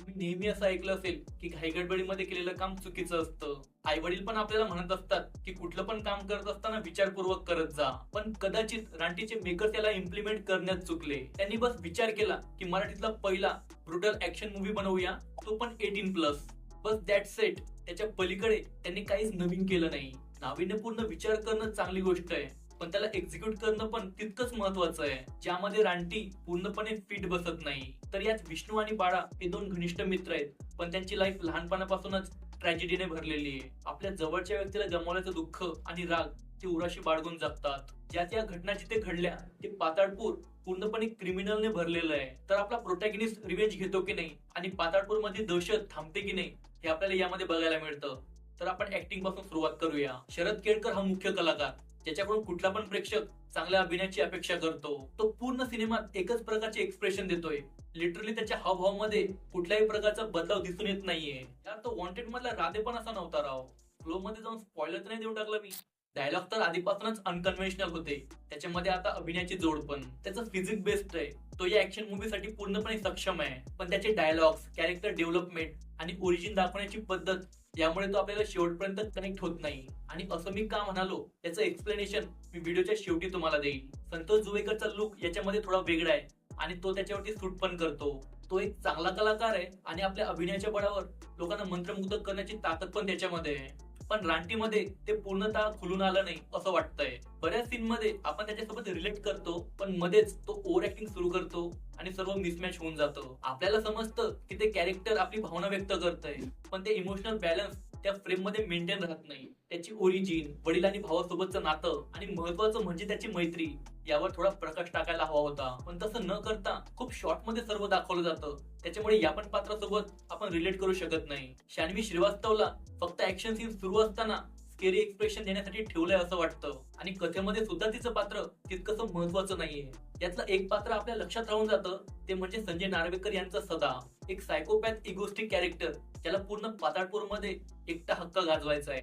तुम्ही नेहमी असं ऐकलं असेल की घाईगडबडीमध्ये केलेलं काम चुकीचं असतं. आई वडील पण आपल्याला म्हणत असतात की कुठलं पण काम करत असताना विचारपूर्वक करत जा. पण कदाचित रानटीचे मेकर्स याला इम्प्लिमेंट करण्यात चुकले. त्यांनी बस विचार केला की मराठीतला पहिला ब्रुटल ऍक्शन मूवी बनवूया, तो पण 18+. बस दॅट्स इट. त्याच्या पलीकडे त्यांनी काहीच नवीन केलं नाही. नाविन्यपूर्ण विचार करणं चांगली गोष्ट आहे, पण त्याला एक्झिक्यूट करणं पण तितकंच महत्वाचं आहे. ज्यामध्ये रानटी पूर्णपणे फिट बसत नाही. तर यात विष्णू आणि बाळा हे दोन घनिष्ठ मित्र आहेत, पण त्यांची लाईफ लहानपणापासूनच ट्रॅजेडीने भरलेली आहे. आपल्या जवळच्या व्यक्तीला गमावल्याचं दुःख आणि राग ते उराशी बाळगून जगतात. ज्या त्या घटना जिथे घडल्या ते पाताळपूर पूर्णपणे क्रिमिनलने भरलेलं आहे. तर आपला प्रोटॅगनिस्ट रिवेंज घेतो की नाही आणि पाताळपूर मध्ये दहशत थांबते की नाही हे आपल्याला यामध्ये बघायला मिळतं. तर आपण ऍक्टिंग पासून सुरुवात करूया. शरद केळकर हा मुख्य कलाकार, ज्याच्याकडून कुठला पण प्रेक्षक चांगल्या अभिनयाची अपेक्षा करतो. तो पूर्ण सिनेमात एकच प्रकारचे एक्सप्रेशन देतोय. लिटरली त्याच्या हावभावामध्ये कुठल्याही प्रकारचा बदलाव दिसून येत नाहीये. यार तो वॉन्टेड मधला राधे पण असा नव्हता राव. फ्लो मध्ये जाऊन स्पॉइलर तर नाही देऊन टाकला मी. डायलॉग तर आधीपासूनच अनकन्व्हेन्शनल होते. त्याच्यामध्ये आता अभिनयाची जोड पण. त्याचं फिजिक बेस्ट आहे. तो या ऍक्शन मूवी साठी पूर्णपणे सक्षम आहे. पण त्याचे डायलॉग्स, कॅरेक्टर डेव्हलपमेंट आणि ओरिजिन दाखवण्याची पद्धत यामुळे तो आपल्याला शेवटपर्यंत कनेक्ट होत नाही. आणि असं मी का म्हणालो याचं एक्सप्लेनेशन मी व्हिडिओच्या शेवटी तुम्हाला देईल. संतोष जुवेकरचा लुक याच्यामध्ये थोडा वेगळा आहे आणि तो त्याच्यावरती सूट पण करतो. तो एक चांगला कलाकार आहे आणि आपल्या अभिनयाच्या बळावर लोकांना मंत्रमुग्ध करण्याची ताकद पण त्याच्यामध्ये आहे. पण रानटीमध्ये ते पूर्णतः खुलून आलं नाही असं वाटतंय. बऱ्याच सीन मध्ये आपण त्याच्यासोबत रिलेट करतो, पण मध्येच तो ओव्हर ऍक्टिंग सुरू करतो आणि सर्व मिसमॅच होऊन जातं. आपल्याला समजतं की ते कॅरेक्टर आपली भावना व्यक्त करतंय, पण ते इमोशनल बॅलन्स त्या फ्रेम मध्ये मेंटेन राहत नाही. त्याची ओरिजिन, वडील आणि भावासोबतचं नातं आणि महत्वाचं म्हणजे त्याची मैत्री यावर थोडा प्रकाश टाकायला हवा होता. पण तसं न करता खूप शॉर्ट मध्ये सर्व दाखवलं जातं. त्याच्यामुळे या पण पात्रासोबत आपण रिलेट करू शकत नाही. शान्वी श्रीवास्तवला फक्त ऍक्शन सीन सुरू असताना स्केरी एक्सप्रेशन देण्यासाठी ठेवलंय असं वाटतं. आणि कथेमध्ये सुद्धा तिचं पात्र तितकंसं महत्वाचं नाहीये. यातलं एक पात्र आपल्या लक्षात राहून जातं, ते म्हणजे संजय नार्वेकर यांचा सदा. एक सायकोपॅथ इगोस्टिक कॅरेक्टर, ज्याला पूर्ण पाताळपूर मध्ये एकटा हक्क गाजवायचा आहे.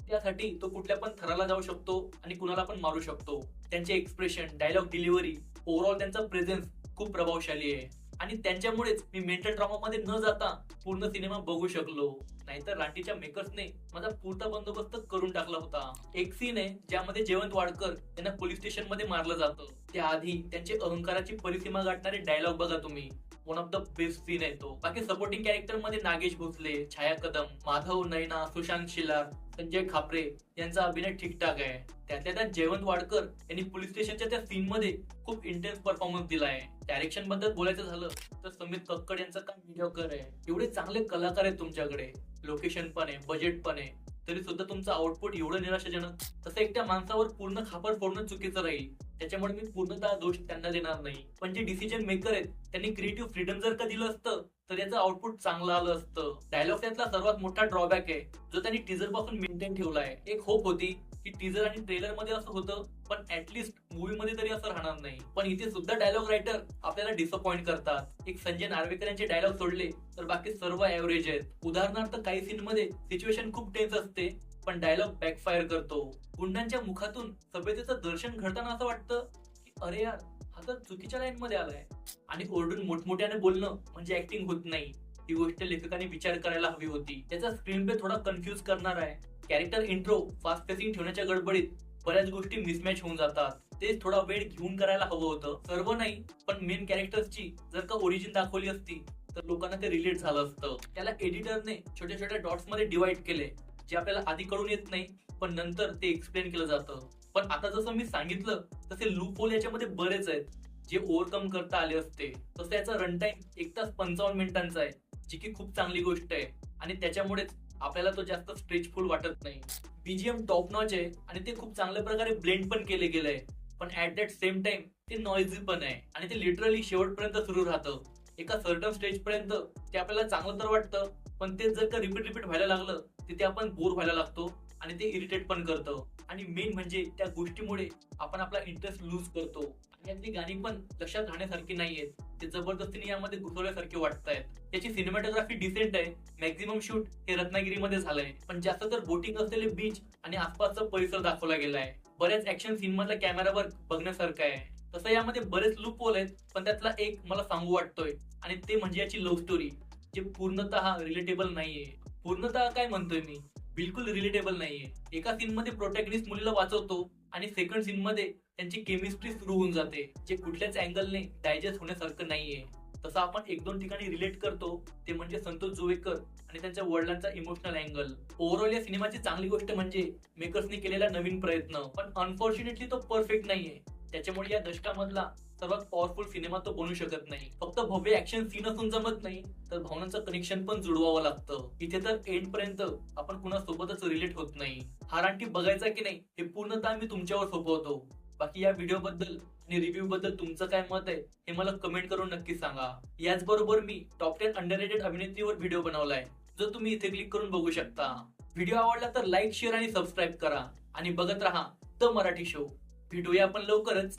त्यासाठी तो कुठल्या पण थराला जाऊ शकतो आणि कुणाला पण मारू शकतो. त्यांचे एक्सप्रेशन, डायलॉग डिलिव्हरी, ओव्हरऑल त्यांचा प्रेझेन्स खूप प्रभावशाली आहे. आणि त्यांच्यामुळेच मी मेंटल ट्रॉमा मध्ये न जाता पूर्ण सिनेमा बघू शकलो. नाहीतर रानटीच्या मेकर्सने माझा पुरता बंदोबस्त करून टाकला होता. एक सीन आहे ज्यामध्ये जयवंत वाडकर यांना पोलीस स्टेशन मध्ये मारलं जातं. त्याआधी त्यांचे अहंकाराची परिसीमा गाठणारे डायलॉग बघा तुम्ही. One of the best scene आहे तो. बाकी सपोर्टिंग कॅरेक्टर मध्ये नागेश भोसले, छाया कदम, माधव नैना, सुशांत शिलार, संजय खापरे यांचा अभिनय ठीकठाक आहे. त्यातल्या त्यात जयवंत वाडकर यांनी पोलीस स्टेशनच्या त्या सीन मध्ये खूप इंटेन्स परफॉर्मन्स दिलाय. डायरेक्शन बद्दल बोलायचं झालं तर समीर कक्कड यांचं काम मीडियोकर आहे. एवढे चांगले कलाकार आहेत तुमच्याकडे, लोकेशन पण आहे, बजेट पण आहे, तरी सुद्धा तुमचं आउटपुट एवढं निराशाजनक. तसं एकट्या माणसावर पूर्ण खापर फोडणं चुकीचं राहील. त्याच्यामुळे मी पूर्णतः दोष त्यांना देणार नाही. पण जे डिसिजन मेकर आहेत त्यांनी क्रिएटिव्ह फ्रीडम जर का दिलं असतं तर याचं आउटपुट चांगलं आलं असतं. डायलॉग त्यातला सर्वात मोठा ड्रॉबॅक आहे, जो त्यांनी टीजर पासून मेंटेन ठेवलाय. एक होप होती की टीजर आणि ट्रेलर मध्ये असं होतं, पण ऍटलिस्ट मूवी मध्ये तरी असं राहणार नाही. पण इथे सुद्धा डायलॉग रायटर आपल्याला डिसअपॉइंट करतात. एक संजय नार्वेकर यांचे डायलॉग सोडले तर बाकी सर्व ऍव्हरेज आहेत. उदाहरणार्थ काही सीन मध्ये सिच्युएशन खूप टेन्स असते, पण डायलॉग बॅकफायर करतो. गुंडांच्या मुखातून सभ्यतेचं दर्शन घडताना असं वाटतं की अरे यार, हा तर चुकीच्या लाईन मध्ये आलाय. आणि ओरडून मोठमोठ्याने बोलणं म्हणजे ऍक्टिंग होत नाही. ही गोष्ट लेखकांनी विचार करायला हवी होती. त्याचा स्क्रीन प्ले थोडा कन्फ्युज करणार आहे. कॅरेक्टर इंट्रो फास्ट पेसिंग ठेवण्याच्या गडबडीत बऱ्याच गोष्टी मिसमॅच होऊन जातात. ते थोडा वेळ घेऊन करायला हवं होतं. सर्व नाही, पण मेन कॅरेक्टर्सची जर का ओरिजिन दाखवली असती तर लोकांना ते रिलेट झालं असतं. त्याला एडिटरने छोट्या छोट्या डॉट्स मध्ये डिवाइड केले, जे आपल्याला आधी कळून येत नाही, पण नंतर ते एक्सप्लेन केलं जातं. पण आता जसं मी सांगितलं तसे लूप होल याच्यामध्ये बरेच आहेत, जे ओव्हरकम करता आले असते. तसं याचा रन टाइम 1 तास 55 मिनिटांचा आहे, जी की खूप चांगली गोष्ट आहे. आणि त्याच्यामुळेच आपल्याला तो जास्त स्ट्रेचफुल वाटत नाही. बीजीएम टॉप नॉच आहे आणि ते खूप चांगल्या प्रकारे ब्लेंड पण केले गेलंय. पण ऍट दॅट सेम टाइम ते नॉइझी पण आहे आणि ते लिटरली शेवटपर्यंत सुरू राहतं. एका सर्टन स्टेज पर्यंत ते आपल्याला चांगलं तर वाटतं, पण ते जर का रिपीट व्हायला लागलं तिथे आपण बोर व्हायला लागतो आणि ते इरिटेट पण करतं. आणि मेन म्हणजे त्या गोष्टीमुळे आपण आपला इंटरेस्ट लूज करतो. आणि यातली गाणी पण लक्षात राहण्यासारखी नाहीयेत. ते जबरदस्तीने यामध्ये घुसवल्यासारखे वाटतायत. त्याची सिनेमॅटोग्राफी डिसेंट आहे. मॅक्झिमम शूट हे रत्नागिरीमध्ये झालंय, पण जास्त तर बोटिंग असलेले बीच आणि आसपासचा परिसर दाखवला गेलाय. बऱ्याच ऍक्शन सीन मधला कॅमेरा वर्क बघण्यासारखं आहे. तसं यामध्ये बरेच लूप होल आहेत, पण त्यातला एक मला सांगू वाटतोय आणि ते म्हणजे याची लव्ह स्टोरी. जे पूर्णतः रिलेटेबल नाहीये. पूर्णतः काय म्हणतोय मी, बिलकुल रिलेटेबल नाहीये. एका सीन मध्ये प्रोटॅगनिस्ट मुलीला वाचवतो आणि सेकंड सीन मध्ये त्यांची केमिस्ट्री सुरू होऊन जाते, जे कुठल्याच अँगलने डायजेस्ट होण्यासारखं नाहीये. तसं आपण एक दोन ठिकाणी रिलेट करतो, ते म्हणजे संतोष जोवेकर आणि त्यांच्या वडिलांचा इमोशनल अँगल. ओव्हरऑल या सिनेमाची चांगली गोष्ट म्हणजे मेकर्सनी केलेला नवीन प्रयत्न, पण अनफॉर्च्युनेटली तो परफेक्ट नाहीये. त्याच्यामुळे या दशकामधला सर्वात पॉवरफुल सिनेमा तो बनू शकत नाही. फक्त भव्य ऍक्शन सीन असून जमत नाही, तर भावनांचं कनेक्शन पण जुळवावं लागतं. इथे तर एंड पर्यंत आपण कुणासोबतच रिलेट होत नाही. हा रानटी बघायचा की नाही हे पूर्णतः मी तुमच्यावर सोपवतो. बाकी या व्हिडिओ बद्दल आणि रिव्ह्यू बद्दल तुमचं काय मत आहे हे मला कमेंट करून नक्की सांगा. याचबरोबर मी टॉप 10 अंडररेटेड अभिनेत्रीवर व्हिडिओ बनवलाय, जो तुम्ही इथे क्लिक करून बघू शकता. व्हिडिओ आवडला तर लाईक, शेअर आणि सबस्क्राईब करा आणि बघत राहा द मराठी शो. भेटूया आपण लवकरच.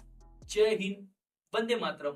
जय हिंद, वंदे मातरम.